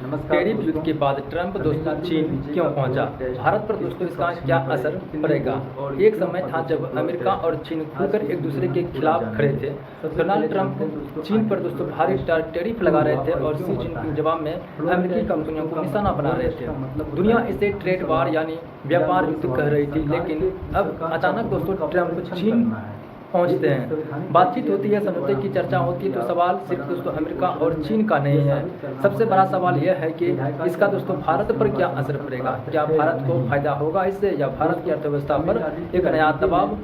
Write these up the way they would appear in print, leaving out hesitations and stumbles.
Tariff युद्ध के बाद ट्रंप दोस्तों चीन क्यों पहुंचा, भारत पर दोस्तों इसका क्या असर पड़ेगा। एक समय था जब अमेरिका और चीन खुलकर एक दूसरे के खिलाफ खड़े थे। डोनाल्ड ट्रंप चीन पर दोस्तों भारी टैरिफ लगा रहे थे और शी जिनपिंग जवाब में अमेरिकी कंपनियों को निशाना बना रहे थे। दुनिया इसे ट्रेड वार यानी व्यापार युद्ध कह रही थी, लेकिन अब अचानक दोस्तों ट्रंप चीन पहुंचते हैं। बातचीत होती है, समझौते की चर्चा होती है, तो सवाल सिर्फ दोस्तों अमेरिका और चीन का नहीं है। सबसे बड़ा सवाल यह है कि इसका दोस्तों भारत पर क्या असर पड़ेगा। क्या भारत को फायदा होगा इससे, या भारत की अर्थव्यवस्था पर एक नया दबाव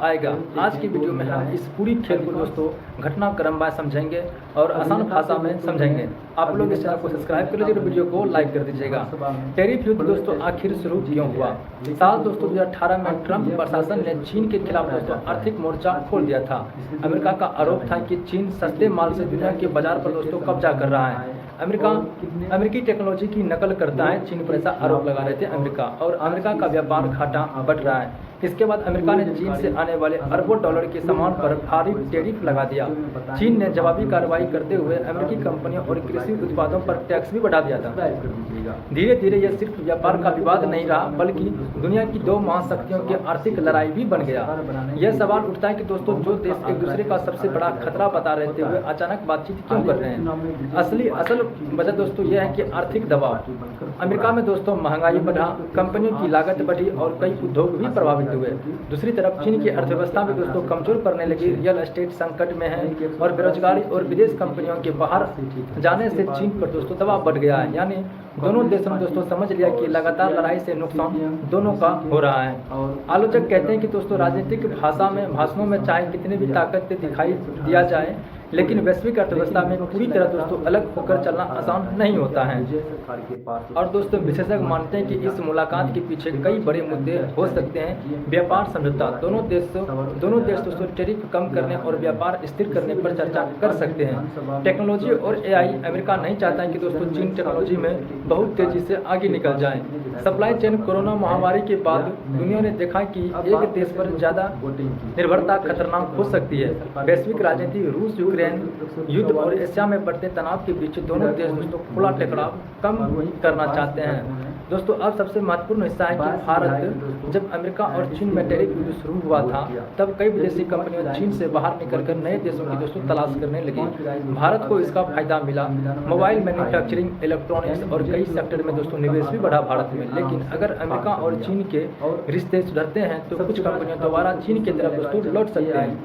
आएगा। आज की वीडियो में हम इस पूरी खेल को दोस्तों घटनाक्रमवार समझेंगे और आसान भाषा में समझेंगे। आप लोग इस चैनल को सब्सक्राइब कर लीजिए और वीडियो को लाइक कर दीजिएगा। टैरिफ युद्ध दोस्तों आखिर शुरू क्यों हुआ। साल दोस्तों 2018 में ट्रंप प्रशासन ने चीन के खिलाफ दोस्तों आर्थिक मोर्चा खोल दिया था। अमेरिका का आरोप था कि चीन सस्ते माल से दुनिया के बाजार पर दोस्तों कब्जा कर रहा है। अमेरिकी टेक्नोलॉजी की नकल करता है, चीन पर ऐसा आरोप लगा रहे थे अमेरिका, और अमेरिका का व्यापार घाटा बढ़ रहा है। इसके बाद अमेरिका ने चीन से आने वाले अरबों डॉलर के सामान पर भारी टैरिफ लगा दिया। चीन ने जवाबी कार्रवाई करते हुए अमेरिकी कंपनियों और कृषि उत्पादों पर टैक्स भी बढ़ा दिया था। धीरे धीरे यह सिर्फ व्यापार का विवाद नहीं रहा, बल्कि दुनिया की दो महाशक्तियों की आर्थिक लड़ाई भी बन गया। यह सवाल उठता है कि दोस्तों जो देश एक दूसरे का सबसे बड़ा खतरा बता रहे थे, वे अचानक बातचीत क्यों कर रहे हैं। असल वजह दोस्तों यह है कि आर्थिक दबाव। अमेरिका में दोस्तों महंगाई बढ़ा, कंपनियों की लागत बढ़ी और कई उद्योग भी प्रभावित हुए। दूसरी तरफ चीन की अर्थव्यवस्था भी दोस्तों कमजोर पड़ने लगी। रियल एस्टेट संकट में है और बेरोजगारी और विदेश कंपनियों के बाहर जाने से चीन पर दोस्तों दबाव बढ़ गया है। यानी दोनों देशों ने दोस्तों समझ लिया कि लगातार लड़ाई से नुकसान दोनों का हो रहा है। आलोचक कहते हैं कि दोस्तों राजनीतिक भाषणों में चाहे कितनी भी ताकत दिखाई दिया जाए, लेकिन वैश्विक अर्थव्यवस्था में पूरी तरह दोस्तों अलग होकर चलना आसान नहीं होता है। और दोस्तों विशेषज्ञ मानते हैं कि इस मुलाकात के पीछे कई बड़े मुद्दे हो सकते हैं। व्यापार समझौता, दोनों देश दोस्तों टैरिफ कम करने और व्यापार स्थिर करने पर चर्चा कर सकते हैं। टेक्नोलॉजी और एआई, अमेरिका नहीं चाहता है कि दोस्तों चीन टेक्नोलॉजी में बहुत तेजी से आगे निकल जाए। सप्लाई चेन, कोरोना महामारी के बाद दुनिया ने देखा कि एक देश पर ज्यादा निर्भरता खतरनाक हो सकती है। वैश्विक राजनीति, रूस यूक्रेन युद्ध और एशिया में बढ़ते तनाव के बीच दोनों देश दोस्तों खुला टकराव कम करना चाहते हैं। दोस्तों अब सबसे महत्वपूर्ण हिस्सा है कि भारत, जब अमेरिका और चीन में टैरिफ युद्ध शुरू हुआ था, तब कई विदेशी कंपनियां चीन से बाहर निकलकर नए देशों की दोस्तों तलाश करने लगी। भारत को इसका फायदा मिला। मोबाइल मैन्युफैक्चरिंग, इलेक्ट्रॉनिक्स और कई सेक्टर में दोस्तों निवेश भी बढ़ा भारत में। लेकिन अगर अमेरिका और चीन के रिश्ते सुधरते हैं तो कुछ कंपनियां दोबारा चीन की तरफ दोस्तों लौट सकती हैं।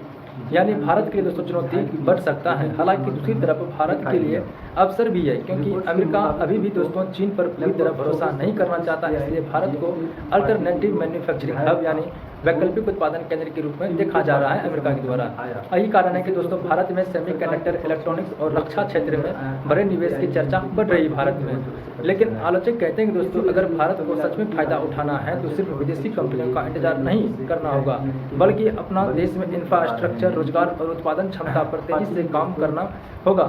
यानी भारत के लिए दोस्तों चुनौती बढ़ सकता है। हालांकि दूसरी तरफ भारत के लिए अवसर भी है, क्योंकि अमेरिका अभी भी दोस्तों चीन पर पूरी तरह भरोसा नहीं करना चाहता। इसलिए भारत को अल्टरनेटिव मैन्युफैक्चरिंग हब यानी वैकल्पिक उत्पादन केंद्र के रूप में देखा जा रहा है अमेरिका के द्वारा। यही कारण है कि दोस्तों भारत में सेमीकंडक्टर, इलेक्ट्रॉनिक्स और रक्षा क्षेत्र में बड़े निवेश की चर्चा बढ़ रही है भारत में। लेकिन आलोचक कहते हैं कि दोस्तों अगर भारत को सच में फायदा उठाना है तो सिर्फ विदेशी कंपनियों का इंतजार नहीं करना होगा, बल्कि अपना देश में इंफ्रास्ट्रक्चर, रोजगार और उत्पादन क्षमता पर तेजी से काम करना होगा।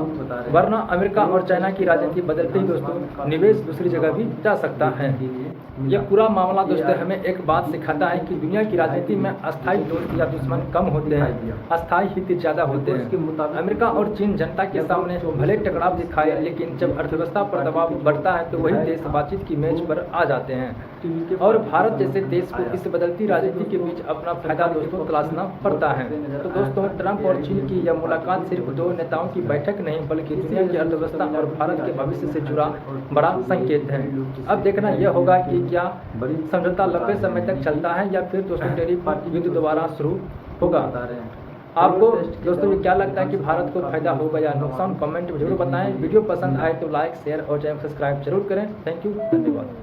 वरना अमेरिका और चाइना की राजनीति बदलते ही दोस्तों निवेश दूसरी जगह भी जा सकता है। यह पूरा मामला दोस्तों हमें एक बात सिखाता है कि दुनिया की राजनीति में अस्थायी दोस्त या दुश्मन कम होते हैं, अस्थायी हित ज्यादा होते हैं। अमेरिका और चीन जनता के सामने भले टकराव दिखाए, लेकिन जब अर्थव्यवस्था पर दबाव बढ़ता है तो वही देश बातचीत की मेज पर आ जाते हैं। और भारत जैसे देश को इस बदलती राजनीति के बीच अपना फायदा दोस्तों तलाशना पड़ता है। तो दोस्तों ट्रंप और चीन की यह मुलाकात सिर्फ दो नेताओं की बैठक नहीं, बल्कि दुनिया की अर्थव्यवस्था और भारत के भविष्य से जुड़ा बड़ा संकेत है। अब देखना यह होगा कि क्या समझौता लंबे समय तक चलता है या फिर दोस्तों टैरिफ युद्ध दोबारा शुरू होगा। आपको दोस्तों ये क्या लगता है कि भारत को फायदा होगा या नुकसान, कमेंट में जरूर बताएं। वीडियो पसंद आए तो लाइक, शेयर और चैनल सब्सक्राइब जरूर करें। थैंक यू, धन्यवाद।